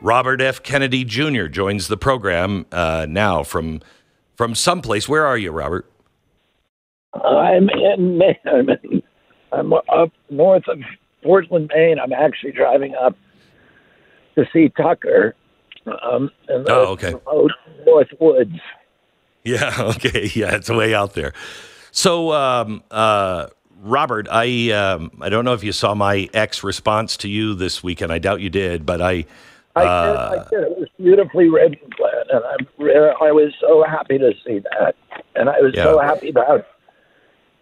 Robert F. Kennedy Jr. joins the program now from someplace. Where are you, Robert? I'm up north of Portland, Maine. I'm actually driving up to see Tucker in the remote North Woods. Yeah, okay. Yeah, it's way out there. So, Robert, I don't know if you saw my ex response to you this weekend. I doubt you did, but I did. It was beautifully written, Glenn, and I was so happy to see that. And I was so happy about,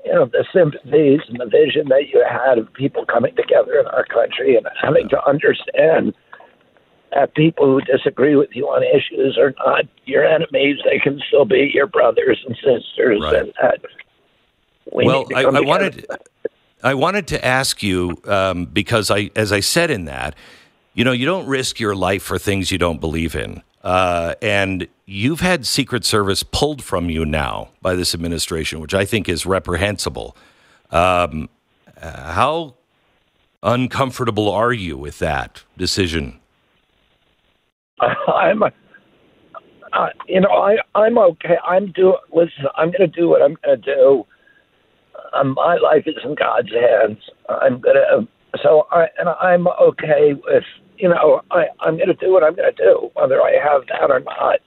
the sympathies and the vision that you had of people coming together in our country and having to understand that people who disagree with you on issues are not your enemies. They can still be your brothers and sisters. Right. And that I wanted to ask you, because as I said in that, you don't risk your life for things you don't believe in. And you've had Secret Service pulled from you now by this administration, which I think is reprehensible. How uncomfortable are you with that decision? I'm okay. Listen, I'm going to do what I'm going to do. My life is in God's hands. I'm okay with, I'm going to do what I'm going to do, whether I have that or not.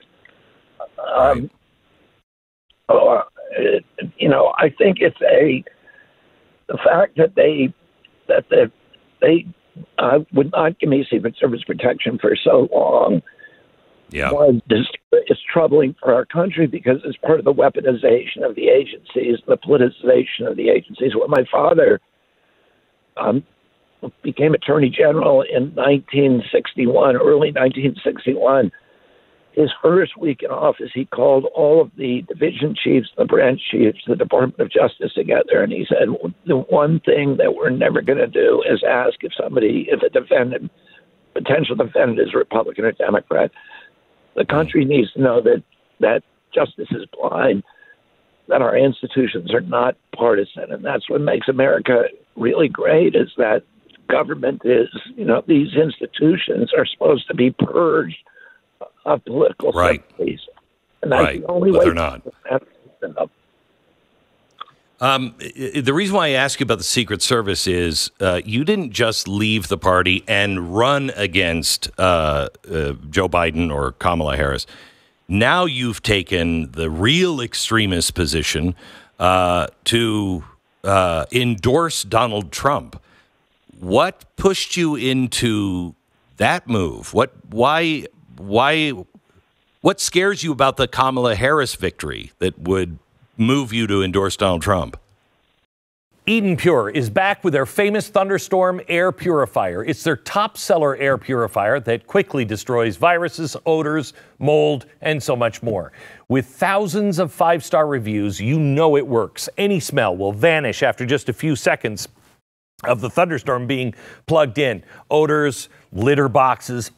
I think it's the fact that they would not give me Secret Service protection for so long. Yeah. It's troubling for our country because it's part of the weaponization of the agencies, the politicization of the agencies. When my father became Attorney General in early 1961, his first week in office, he called all of the division chiefs, the branch chiefs, the Department of Justice together, and he said, the one thing that we're never going to do is ask if a potential defendant is Republican or Democrat. The country needs to know that justice is blind, that our institutions are not partisan, and that's what makes America really great, is that government is, these institutions are supposed to be purged of political sympathies. And that's the only way they're not. The reason why I ask you about the Secret Service is you didn't just leave the party and run against Joe Biden or Kamala Harris. Now you've taken the real extremist position to endorse Donald Trump. What pushed you into that move? What scares you about the Kamala Harris victory that would move you to endorse Donald Trump? Eden Pure is back with their famous Thunderstorm air purifier. It's their top seller air purifier that quickly destroys viruses, odors, mold, and so much more. With thousands of 5-star reviews, you know it works. Any smell will vanish after just a few seconds of the Thunderstorm being plugged in. Odors, litter boxes,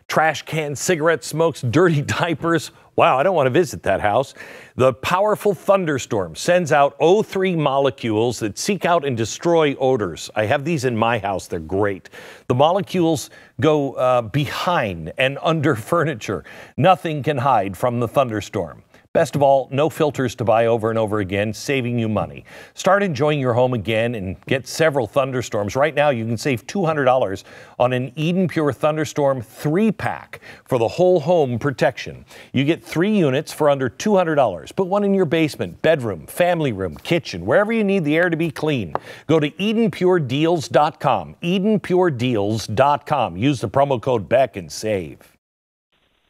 trash cans, cigarette smokes, dirty diapers. Wow, I don't want to visit that house. The powerful Thunderstorm sends out O3 molecules that seek out and destroy odors. I have these in my house. They're great. The molecules go behind and under furniture. Nothing can hide from the Thunderstorm. Best of all, no filters to buy over and over again, saving you money. Start enjoying your home again and get several Thunderstorms. Right now, you can save $200 on an Eden Pure Thunderstorm 3-pack for the whole home protection. You get 3 units for under $200. Put one in your basement, bedroom, family room, kitchen, wherever you need the air to be clean. Go to EdenPureDeals.com, EdenPureDeals.com. Use the promo code Beck and save.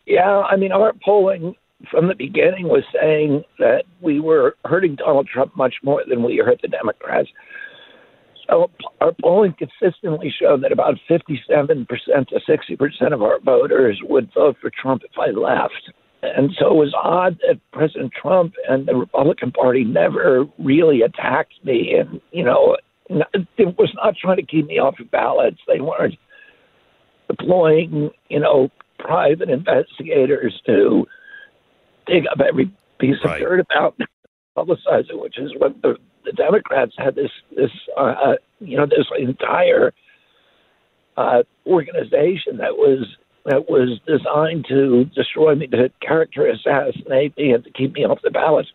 Yeah, our polling from the beginning was saying that we were hurting Donald Trump much more than we hurt the Democrats. So our polling consistently showed that about 57% to 60% of our voters would vote for Trump if I left. And so it was odd that President Trump and the Republican Party never really attacked me. And, it was not trying to keep me off of ballots. They weren't deploying, private investigators to dig up every piece of dirt about me, publicize it, which is what the Democrats had this entire organization that was that was designed to destroy me, to character assassinate me, and to keep me off the ballot.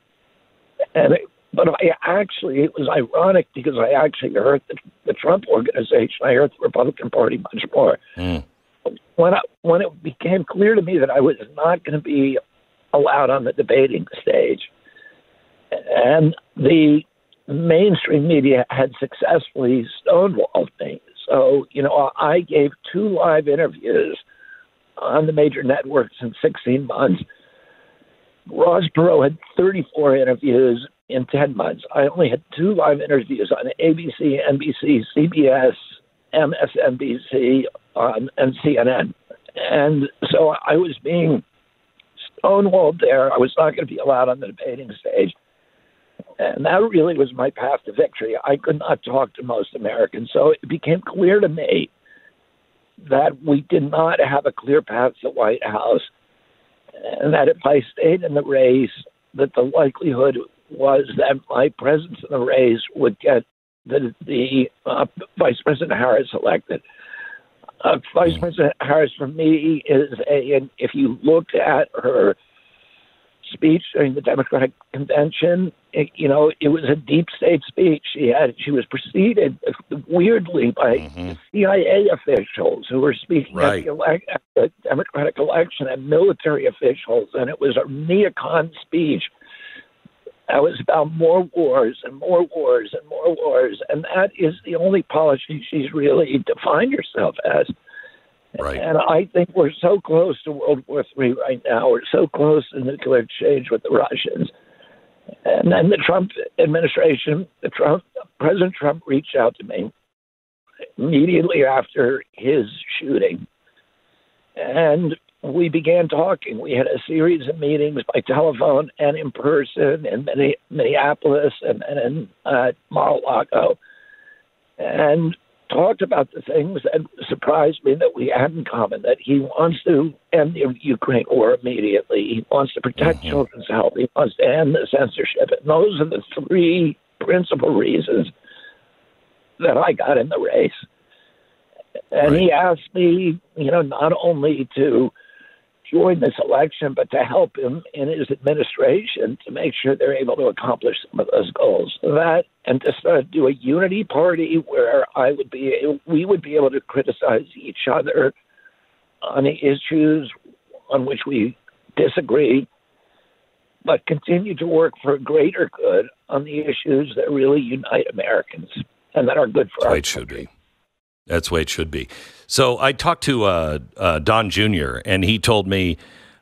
But it was ironic because I actually hurt the Trump organization. I hurt the Republican Party much more. When it became clear to me that I was not going to be allowed on the debating stage, and the mainstream media had successfully stonewalled me. So, I gave 2 live interviews on the major networks in 16 months. Ross Perot had 34 interviews in 10 months. I only had 2 live interviews on ABC, NBC, CBS, MSNBC, and CNN. And so I was being stonewalled there. I was not going to be allowed on the debating stage. And that really was my path to victory. I could not talk to most Americans. So it became clear to me that we did not have a clear path to the White House, and that if I stayed in the race, that the likelihood was that my presence in the race would get the Vice President Harris elected. Vice President Harris, for me, and if you looked at her speech during the Democratic convention, it was a deep state speech. She was preceded weirdly by CIA officials who were speaking at the Democratic election, and military officials, and it was a neocon speech that was about more wars and more wars and more wars, and that is the only policy she's really defined herself as. Right. And I think we're so close to World War III right now. We're so close to nuclear exchange with the Russians. And then the Trump administration, President Trump reached out to me immediately after his shooting. And we began talking. We had a series of meetings by telephone and in person in Minneapolis and in Mar-a-Lago. And talked about the things that surprised me that we had in common, that he wants to end the Ukraine war immediately. He wants to protect children's health. He wants to end the censorship. And those are the 3 principal reasons that I got in the race. And he asked me, not only to join this election, but to help him in his administration to make sure they're able to accomplish some of those goals. And to do a unity party where we would be able to criticize each other on the issues on which we disagree, but continue to work for a greater good on the issues that really unite Americans and that are good for our country. That's the way it should be. So I talked to Don Jr., and he told me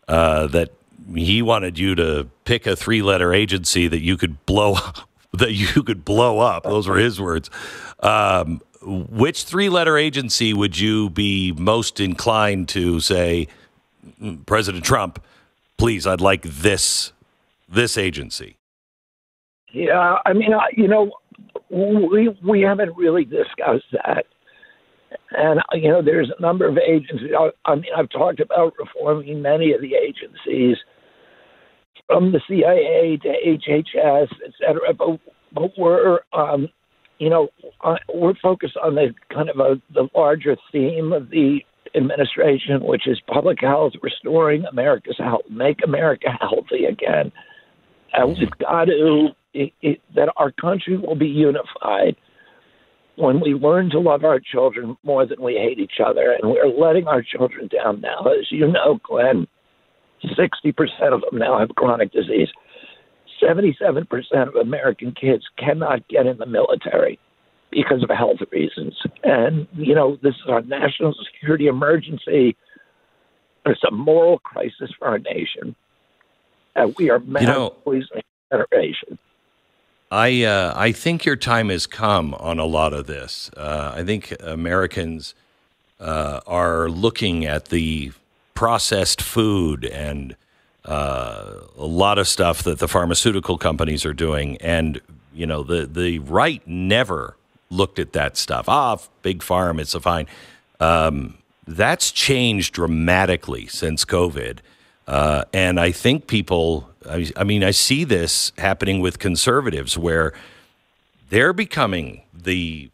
that he wanted you to pick a 3-letter agency that you could blow up. Those were his words. Which 3-letter agency would you be most inclined to say, President Trump, please, I'd like this agency? Yeah, I mean, we haven't really discussed that. And, there's a number of agencies. I've talked about reforming many of the agencies, from the CIA to HHS, et cetera. But we're focused on the kind of the larger theme of the administration, which is public health, restoring America's health, make America healthy again. And we've got to, that our country will be unified when we learn to love our children more than we hate each other. And we're letting our children down now. As you know, Glenn, 60% of them now have chronic disease. 77% of American kids cannot get in the military because of health reasons. And, this is our national security emergency. It's a moral crisis for our nation. And we are poisoning a generation. I think your time has come on a lot of this. I think Americans are looking at the processed food and a lot of stuff that the pharmaceutical companies are doing. And, the right never looked at that stuff. Big Pharma, it's a fine. That's changed dramatically since COVID. And I think people, I see this happening with conservatives where they're becoming the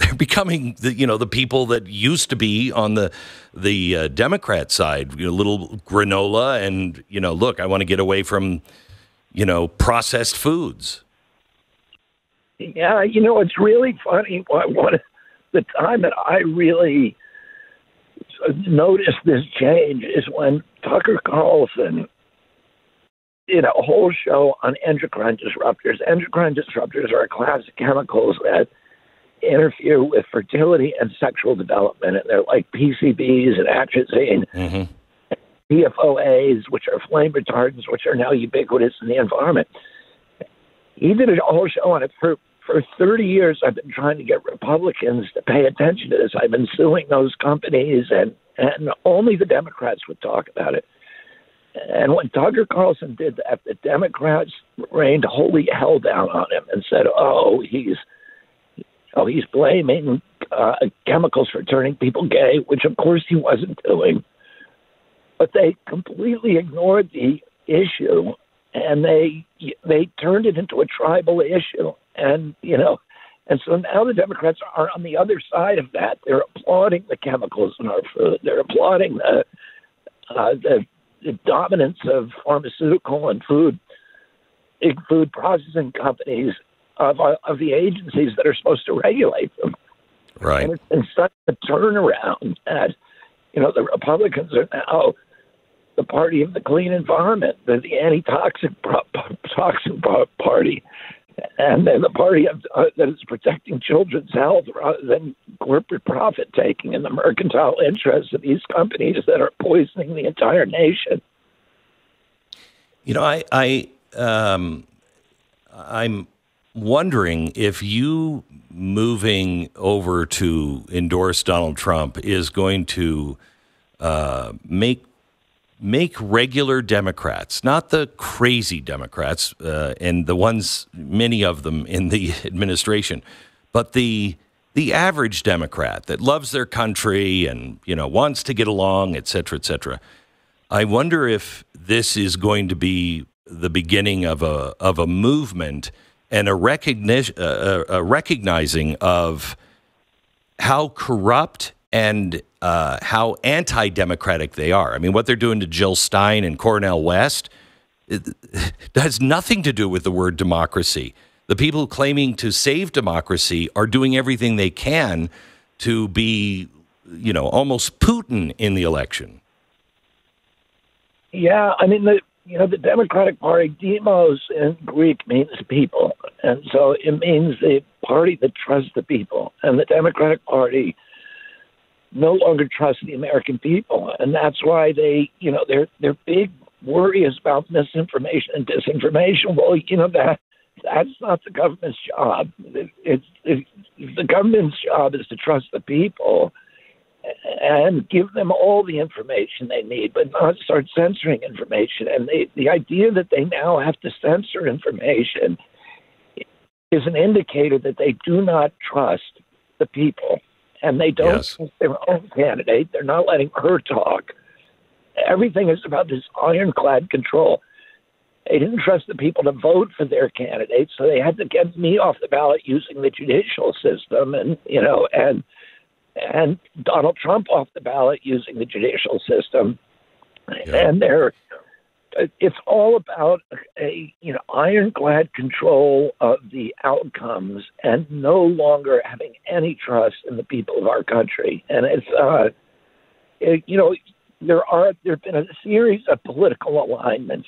They're becoming the people that used to be on the Democrat side, little granola and, look, I want to get away from, processed foods. Yeah, it's really funny. One of the time that I really noticed this change is when Tucker Carlson did a whole show on endocrine disruptors. Endocrine disruptors are a class of chemicals that interfere with fertility and sexual development, and they're like PCBs and atrazine, PFOAs, which are flame retardants, which are now ubiquitous in the environment. He did a whole show on it. For 30 years, I've been trying to get Republicans to pay attention to this. I've been suing those companies, and only the Democrats would talk about it. And when Tucker Carlson did that, the Democrats rained holy hell down on him and said, he's blaming chemicals for turning people gay, which of course he wasn't doing. But they completely ignored the issue, and they turned it into a tribal issue. And so now the Democrats are on the other side of that. They're applauding the chemicals in our food. They're applauding the dominance of pharmaceutical and big food processing companies of the agencies that are supposed to regulate them. Right. And it's been such a turnaround that, the Republicans are now the party of the clean environment. They're the anti-toxic toxin party. And they're the party that is protecting children's health rather than corporate profit-taking and the mercantile interests of these companies that are poisoning the entire nation. I'm wondering if you moving over to endorse Donald Trump is going to make regular Democrats, not the crazy Democrats and the ones, many of them in the administration, but the average Democrat that loves their country and wants to get along, et cetera, et cetera. I wonder if this is going to be the beginning of a movement and a recognizing of how corrupt and how anti-democratic they are. I mean, what they're doing to Jill Stein and Cornel West, it has nothing to do with the word democracy. The people claiming to save democracy are doing everything they can to be, almost Putin in the election. Yeah, I mean, the Democratic Party, demos in Greek means people. And so it means the party that trusts the people. And the Democratic Party no longer trust the American people. And that's why their big worry is about misinformation and disinformation. Well, that's not the government's job. The government's job is to trust the people and give them all the information they need, but not start censoring information. And the idea that they now have to censor information is an indicator that they do not trust the people. And they don't trust their own candidate. They're not letting her talk. Everything is about this ironclad control. They didn't trust the people to vote for their candidates, so they had to get me off the ballot using the judicial system, and Donald Trump off the ballot using the judicial system. Yeah. And it's all about a ironclad control of the outcomes and no longer having any trust in the people of our country. And there have been a series of political realignments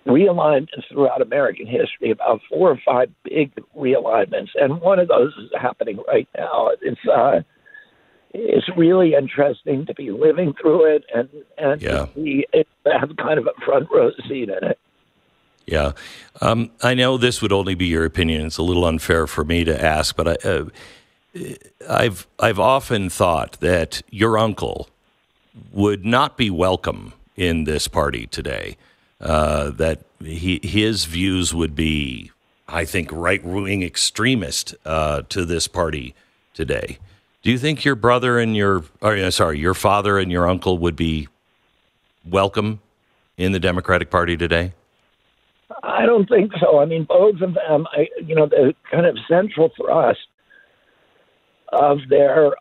throughout American history, about 4 or 5 big realignments, and one of those is happening right now. It's really interesting to be living through it and to have kind of a front row seat in it. Yeah. I know this would only be your opinion. It's a little unfair for me to ask, but I've often thought that your uncle would not be welcome in this party today, that his views would be, I think, right-wing extremist to this party today. Do you think your father and your uncle would be welcome in the Democratic Party today? I don't think so. I mean, both of them, the kind of central thrust of their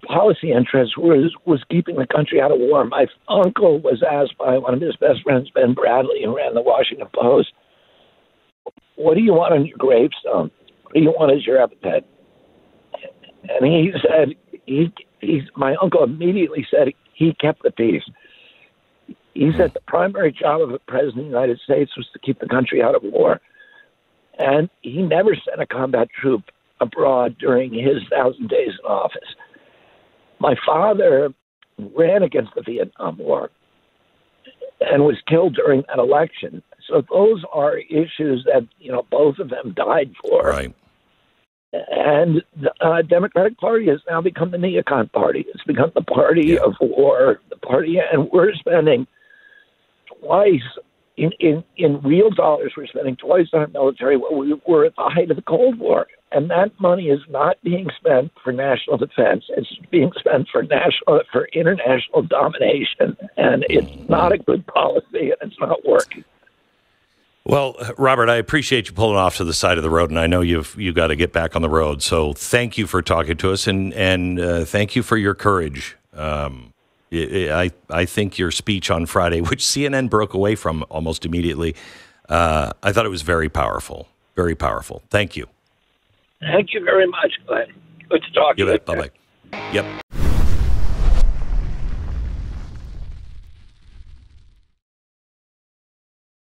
policy interests was keeping the country out of war. My uncle was asked by one of his best friends, Ben Bradley, who ran the Washington Post, "What do you want on your gravestone? What do you want as your epitaph?" And he said, my uncle immediately said he kept the peace. He said the primary job of the president of the United States was to keep the country out of war. And he never sent a combat troop abroad during his 1,000 days in office. My father ran against the Vietnam War and was killed during that election. So those are issues that, both of them died for. Right. And the Democratic Party has now become the neocon party. It's become the party of war, and we're spending twice, in real dollars, we're spending twice on our military what we were at the height of the Cold War. And that money is not being spent for national defense. It's being spent for international domination. And it's not a good policy, and it's not working. Well, Robert, I appreciate you pulling off to the side of the road, and I know you got to get back on the road. So thank you for talking to us, and thank you for your courage. I think your speech on Friday, which CNN broke away from almost immediately, I thought it was very powerful. Very powerful. Thank you. Thank you very much, Glenn. Good to talk to you. Bye-bye. Yep.